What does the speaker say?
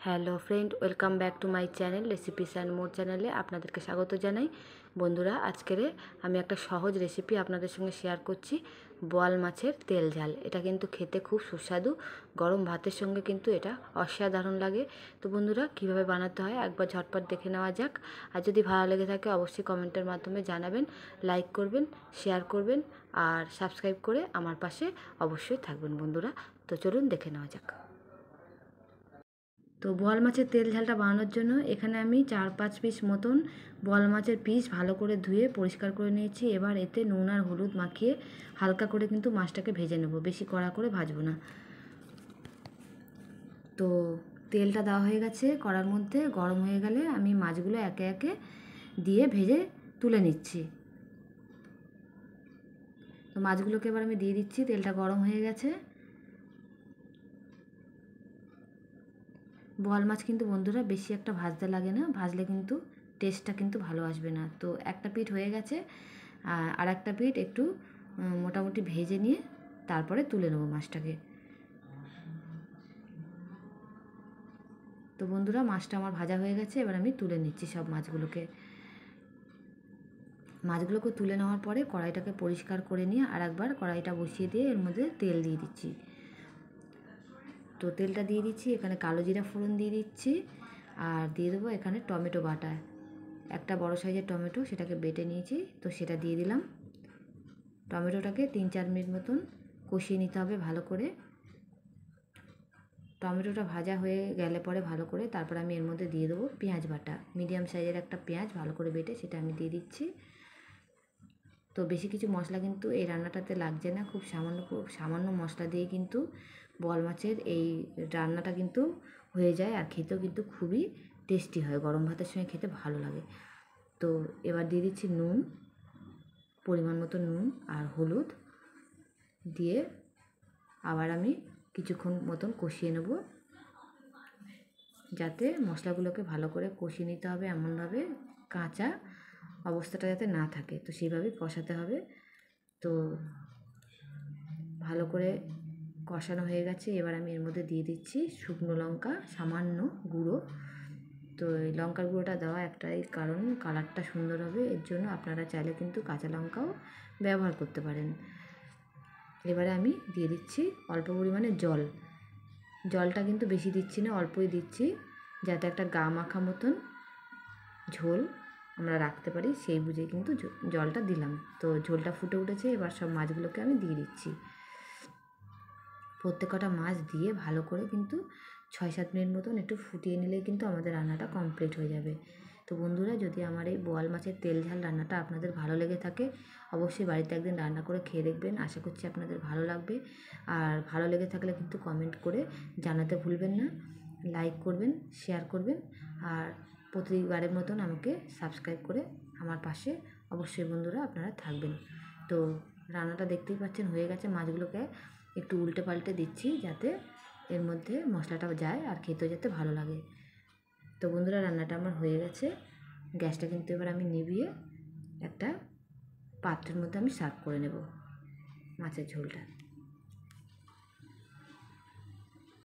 Hello friend, welcome back to my channel recipes and more চ্যানেলে আপনাদেরকে স্বাগত জানাই। বন্ধুরা, আজকের আমি একটা সহজ রেসিপি আপনাদের সঙ্গে শেয়ার করছি, বোয়াল মাছের তেল ঝাল। এটা কিন্তু খেতে খুব সুস্বাদু, গরম ভাতের সঙ্গে কিন্তু এটা অসাধারণ লাগে। তো বন্ধুরা, কিভাবে বানাতে হয় একবার ঝটপট দেখে নেওয়া যাক। আর যদি ভালো লেগে থাকে অবশ্যই কমেন্টের মাধ্যমে জানাবেন, লাইক করবেন, শেয়ার করবেন আর সাবস্ক্রাইব করে আমার পাশে অবশ্যই থাকবেন বন্ধুরা। তো চলুন দেখে নেওয়া যাক। তো বোয়াল মাছের তেল ঝালটা বানানোর জন্য এখানে আমি 4-5 পিস মতন বোয়াল মাছের পিস ভালো করে ধুয়ে পরিষ্কার করে নিয়েছি। এবার এতে নুন আর হলুদ মাখিয়ে হালকা করে কিন্তু মাছটাকে ভেজে নেব, বেশি কড়া করে ভাজবো না। তো তেলটা দেওয়া হয়ে গেছে কড়ার মধ্যে, গরম হয়ে গেলে আমি মাছগুলো একে একে দিয়ে ভেজে তুলে নিচ্ছি। তো মাছগুলোকে এবার আমি দিয়ে দিচ্ছি, তেলটা গরম হয়ে গেছে। বোয়াল মাছ কিন্তু বন্ধুরা বেশি একটা ভাজতে লাগে না, ভাজলে কিন্তু টেস্টটা কিন্তু ভালো আসবে না। তো একটা পিঠ হয়ে গেছে, আর একটা পিঠ একটু মোটামুটি ভেজে নিয়ে তারপরে তুলে নেবো মাছটাকে। তো বন্ধুরা, মাছটা আমার ভাজা হয়ে গেছে, এবার আমি তুলে নিচ্ছি সব মাছগুলোকে। মাছগুলোকে তুলে নেওয়ার পরে কড়াইটাকে পরিষ্কার করে নিয়ে আর একবার কড়াইটা বসিয়ে দিয়ে এর মধ্যে তেল দিয়ে দিচ্ছি। তো তেলটা দিয়ে দিচ্ছি, এখানে কালো জিরা ফোড়ন দিয়ে দিচ্ছি আর দিয়ে দেবো এখানে টমেটো বাটা। একটা বড় সাইজের টমেটো, সেটাকে বেটে নিয়েছি, তো সেটা দিয়ে দিলাম। টমেটোটাকে 3-4 মিনিট মতন কষিয়ে নিতে হবে ভালো করে। টমেটোটা ভাজা হয়ে গেলে পরে ভালো করে তারপর আমি এর মধ্যে দিয়ে দেবো পেঁয়াজ বাটা। মিডিয়াম সাইজের একটা পেঁয়াজ ভালো করে বেটে সেটা আমি দিয়ে দিচ্ছি। তো বেশি কিছু মশলা কিন্তু এই রান্নাটাতে লাগছে না, খুব সামান্য মশলা দিয়ে কিন্তু বোয়াল মাছের এই রান্নাটা কিন্তু হয়ে যায়, আর খেতেও কিন্তু খুবই টেস্টি হয়, গরম ভাতের সঙ্গে খেতে ভালো লাগে। তো এবার দিয়ে দিচ্ছি নুন, পরিমাণ মতো নুন আর হলুদ দিয়ে আবার আমি কিছুক্ষণ মতন কষিয়ে নেব, যাতে মশলাগুলোকে ভালো করে কষিয়ে নিতে হবে, এমনভাবে কাঁচা অবস্থাটা যাতে না থাকে, তো সেইভাবেই কষাতে হবে। তো ভালো করে কষানো হয়ে গেছে, এবার আমি এর মধ্যে দিয়ে দিচ্ছি শুকনো লঙ্কা সামান্য গুঁড়ো। তো এই লঙ্কার গুঁড়োটা দেওয়া একটাই কারণ, কালারটা সুন্দর হবে, এর জন্য আপনারা চাইলে কিন্তু কাঁচা লঙ্কাও ব্যবহার করতে পারেন। এবারে আমি দিয়ে দিচ্ছি অল্প পরিমাণে জল। জলটা কিন্তু বেশি দিচ্ছি না, অল্পই দিচ্ছি, যাতে একটা গা মাখা মতন ঝোল আমরা রাখতে পারি, সেই বুঝে কিন্তু জলটা দিলাম। তো ঝোলটা ফুটে উঠেছে, এবার সব মাছগুলোকে আমি দিয়ে দিচ্ছি। প্রত্যেকটা মাছ দিয়ে ভালো করে কিন্তু 6-7 মিনিট মতন একটু ফুটিয়ে নিলেই কিন্তু আমাদের রান্নাটা কমপ্লিট হয়ে যাবে। তো বন্ধুরা, যদি আমার এই বোয়াল মাছের তেল ঝাল রান্নাটা আপনাদের ভালো লেগে থাকে অবশ্যই বাড়িতে একদিন রান্না করে খেয়ে দেখবেন, আশা করছি আপনাদের ভালো লাগবে। আর ভালো লেগে থাকলে কিন্তু কমেন্ট করে জানাতে ভুলবেন না, লাইক করবেন, শেয়ার করবেন আর প্রতিবারের মতন আমাকে সাবস্ক্রাইব করে আমার পাশে অবশ্যই বন্ধুরা আপনারা থাকবেন। তো রান্নাটা দেখতেই পাচ্ছেন হয়ে গেছে, মাছগুলোকে একটু উল্টে পাল্টে দিচ্ছি যাতে এর মধ্যে মশলাটাও যায় আর খেতেও যাতে ভালো লাগে। তো বন্ধুরা, রান্নাটা আমার হয়ে গেছে, গ্যাসটা কিন্তু এবার আমি নিভিয়ে একটা পাত্রের মধ্যে আমি সার্ভ করে নেব মাছের ঝোলটা।